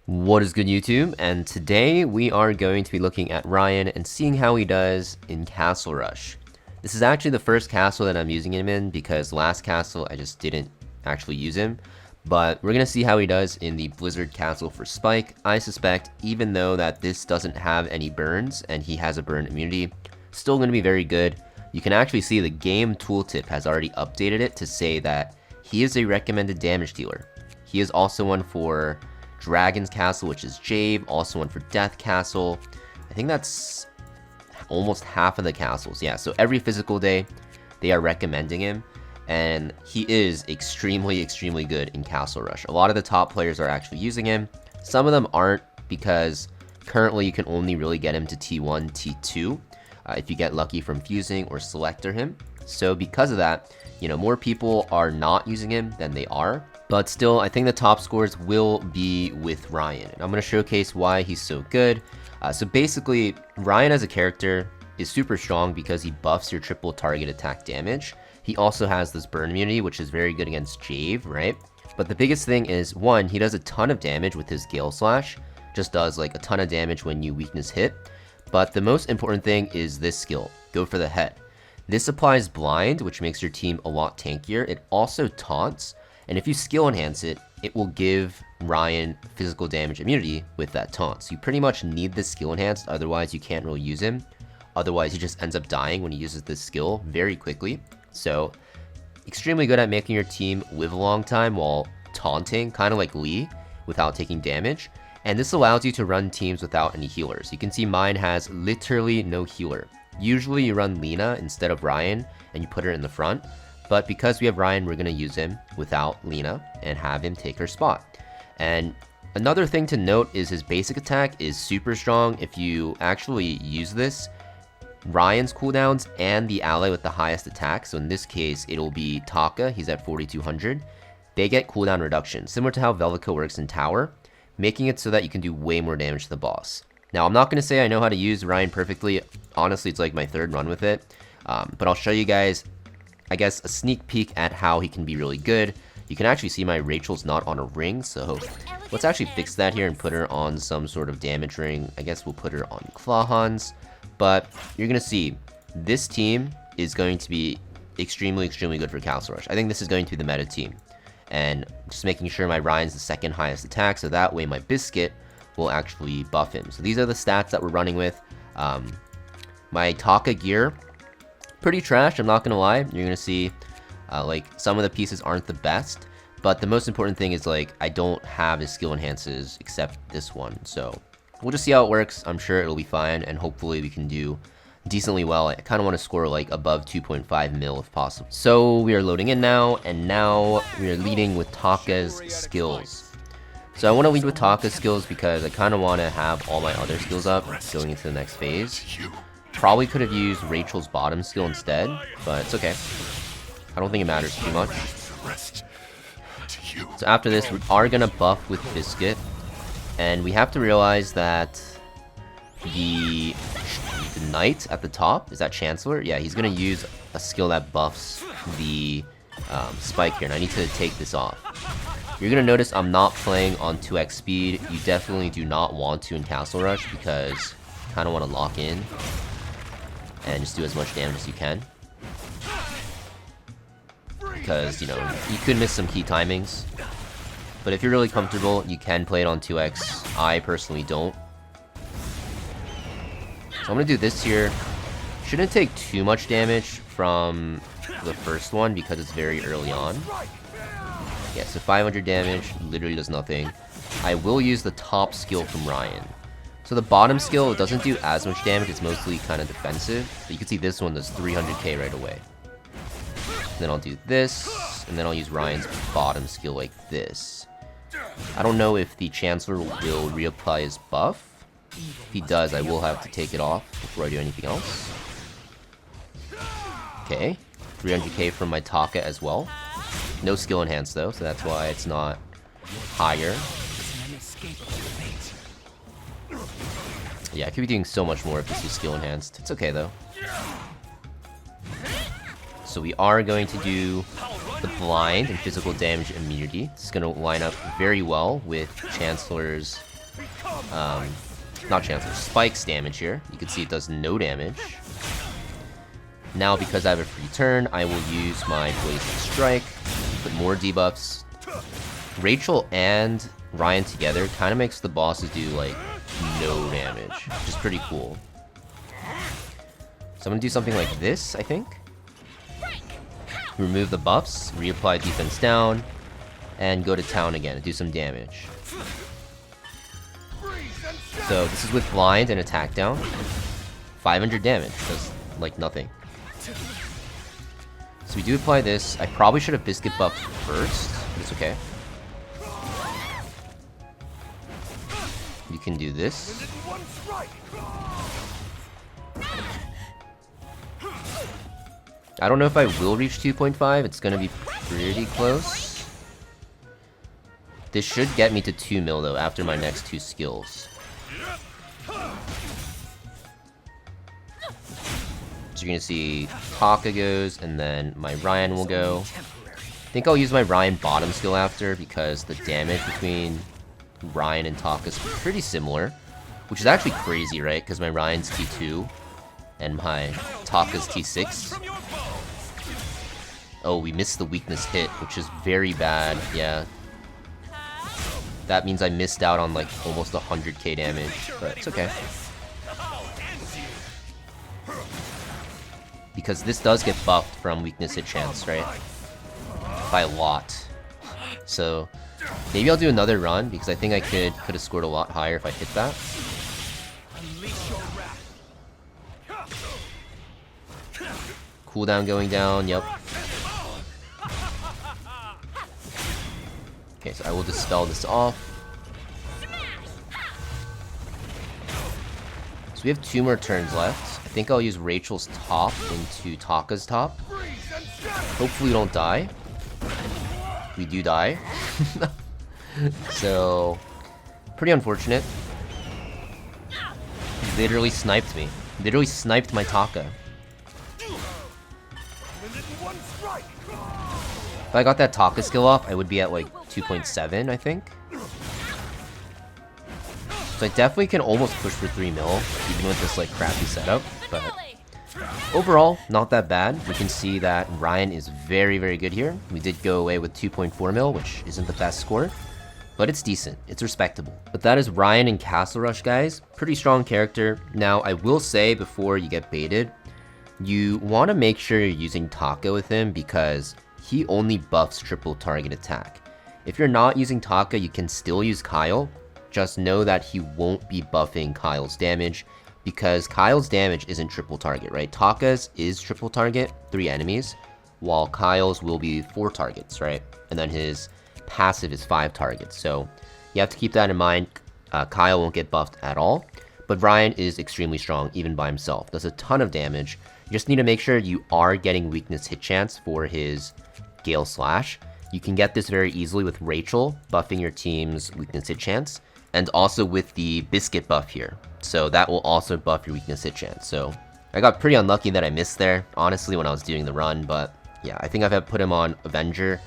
What is good, YouTube? And today we are going to be looking at Ryan and seeing how he does in Castle Rush. This is actually the first castle that I'm using him in because last castle I just didn't actually use him. But we're going to see how he does in the Blizzard Castle for Spike. I suspect even though that this doesn't have any burns and he has a burn immunity, still going to be very good. You can actually see the game tooltip has already updated it to say that he is a recommended damage dealer. He is also one for Dragon's Castle, which is Jave, also one for Death Castle. I think that's almost half of the castles. Yeah, so every physical day, they are recommending him, and he is extremely good in Castle Rush. A lot of the top players are actually using him. Some of them aren't because currently you can only really get him to T1, T2 if you get lucky from fusing or selector him. So because of that, you know, more people are not using him than they are. But still, I think the top scores will be with Ryan. And I'm going to showcase why he's so good. So basically, Ryan as a character is super strong because he buffs your triple target attack damage. He also has this burn immunity, which is very good against Jave, right? But the biggest thing is, one, he does a ton of damage with his Gale Slash. Just does like a ton of damage when you weakness hit. But the most important thing is this skill, Go for the Head. This applies blind, which makes your team a lot tankier. It also taunts. And if you skill enhance it, it will give Ryan physical damage immunity with that taunt. So you pretty much need this skill enhanced, otherwise you can't really use him. Otherwise he just ends up dying when he uses this skill very quickly. So extremely good at making your team live a long time while taunting, kind of like Lee, without taking damage. And this allows you to run teams without any healers. You can see mine has literally no healer. Usually you run Lena instead of Ryan and you put her in the front. But because we have Ryan, we're going to use him without Lena and have him take her spot. And another thing to note is his basic attack is super strong. If you actually use this, Ryan's cooldowns and the ally with the highest attack, so in this case, it'll be Taka, he's at 4200, they get cooldown reduction, similar to how Velvico works in Tower, making it so that you can do way more damage to the boss. Now, I'm not going to say I know how to use Ryan perfectly. Honestly, it's like my third run with it. But I'll show you guys, I guess, a sneak peek at how he can be really good. You can actually see my Rachel's not on a ring, so let's actually fix that here and put her on some sort of damage ring. I guess we'll put her on Clawhans, but you're going to see this team is going to be extremely good for Castle Rush. I think this is going to be the meta team, and just making sure my Ryan's the second highest attack, so that way my Biscuit will actually buff him. So these are the stats that we're running with. My Taka gear, pretty trash, I'm not gonna lie. You're gonna see like some of the pieces aren't the best, but the most important thing is like I don't have his skill enhances except this one, so we'll just see how it works. I'm sure it'll be fine, and hopefully we can do decently well. I kind of want to score like above 2.5 mil if possible. So we are loading in now, and now we are leading with Taka's skills. So I want to lead with Taka's skills because I kind of want to have all my other skills up going into the next phase. Probably could have used Rachel's bottom skill instead, but it's okay. I don't think it matters too much. So after this, we are going to buff with Biscuit. And we have to realize that the Knight at the top, is that Chancellor? Yeah, he's going to use a skill that buffs the Spike here, and I need to take this off. You're going to notice I'm not playing on 2x speed. You definitely do not want to in Castle Rush because you kind of want to lock in and just do as much damage as you can. Because, you know, you could miss some key timings. But if you're really comfortable, you can play it on 2x. I personally don't. So I'm going to do this here. Shouldn't take too much damage from the first one because it's very early on. Yeah, so 500 damage, literally does nothing. I will use the top skill from Ryan. So the bottom skill doesn't do as much damage, it's mostly kind of defensive. But you can see this one does 300k right away. Then I'll do this, and then I'll use Ryan's bottom skill like this. I don't know if the Chancellor will reapply his buff. If he does, I will have to take it off before I do anything else. Okay, 300k from my Taka as well. No skill enhanced though, so that's why it's not higher. Yeah, I could be doing so much more if this was skill enhanced. It's okay though. So we are going to do the blind and physical damage immunity. It's going to line up very well with Chancellor's not Chancellor, Spike's damage here. You can see it does no damage. Now, because I have a free turn, I will use my Blazing Strike, put more debuffs. Rachel and Ryan together kind of makes the bosses do, like, no damage, which is pretty cool. So I'm gonna do something like this, I think. Remove the buffs, reapply defense down, and go to town again and do some damage. So this is with blind and attack down. 500 damage, does like nothing. So we do apply this. I probably should have biscuit buffed first, but it's okay. You can do this. I don't know if I will reach 2.5. It's gonna be pretty close. This should get me to 2 mil though after my next 2 skills. So you're gonna see Taka goes, and then my Ryan will go. I think I'll use my Ryan bottom skill after, because the damage between Ryan and Taka is pretty similar. Which is actually crazy, right? Because my Ryan's T2, and my Taka's T6. Oh, we missed the weakness hit, which is very bad, yeah. That means I missed out on like almost 100k damage, but it's okay. Because this does get buffed from weakness hit chance, right? By a lot. So maybe I'll do another run, because I think I could have scored a lot higher if I hit that. Cooldown going down, yep. Okay, so I will dispel this off. So we have 2 more turns left. I think I'll use Rachel's top into Taka's top. Hopefully we don't die. We do die. So, pretty unfortunate. He literally sniped me. Literally sniped my Taka. If I got that Taka skill off, I would be at like 2.7, I think. So I definitely can almost push for 3 mil, even with this like crappy setup, but overall, not that bad. We can see that Ryan is very, very good here. We did go away with 2.4 mil, which isn't the best score, but it's decent. It's respectable. But that is Ryan in Castle Rush, guys. Pretty strong character. Now, I will say before you get baited, you want to make sure you're using Taka with him, because he only buffs triple target attack. If you're not using Taka, you can still use Kyle. Just know that he won't be buffing Kyle's damage, because Kyle's damage isn't triple target, right? Taka's is triple target, 3 enemies, while Kyle's will be 4 targets, right? And then his passive is 5 targets. So you have to keep that in mind. Kyle won't get buffed at all, but Ryan is extremely strong even by himself. Does a ton of damage. You just need to make sure you are getting weakness hit chance for his Gale Slash. You can get this very easily with Rachel buffing your team's weakness hit chance, and also with the Biscuit buff here. So that will also buff your weakness hit chance. So I got pretty unlucky that I missed there, honestly, when I was doing the run, but yeah, I think I've put him on Avenger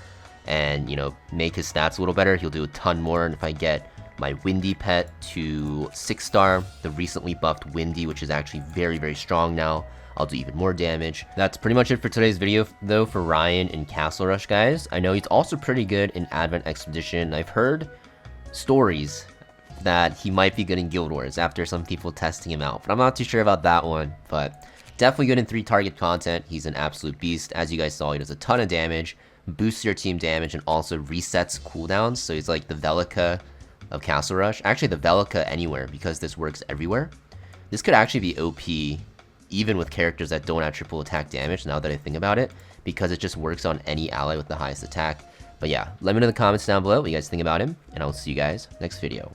and, you know, make his stats a little better. He'll do a ton more, and if I get my Windy pet to 6-star, the recently buffed Windy, which is actually very, very strong now, I'll do even more damage. That's pretty much it for today's video, though, for Ryan in Castle Rush, guys. I know he's also pretty good in Advent Expedition. I've heard stories that he might be good in Guild Wars after some people testing him out, but I'm not too sure about that one. But definitely good in 3 target content. He's an absolute beast. As you guys saw, he does a ton of damage, boosts your team damage, and also resets cooldowns. So he's like the Velika of Castle Rush. Actually, the Velika anywhere, because this works everywhere. This could actually be OP even with characters that don't have triple attack damage, now that I think about it, because it just works on any ally with the highest attack. But yeah, let me know in the comments down below what you guys think about him, and I'll see you guys next video.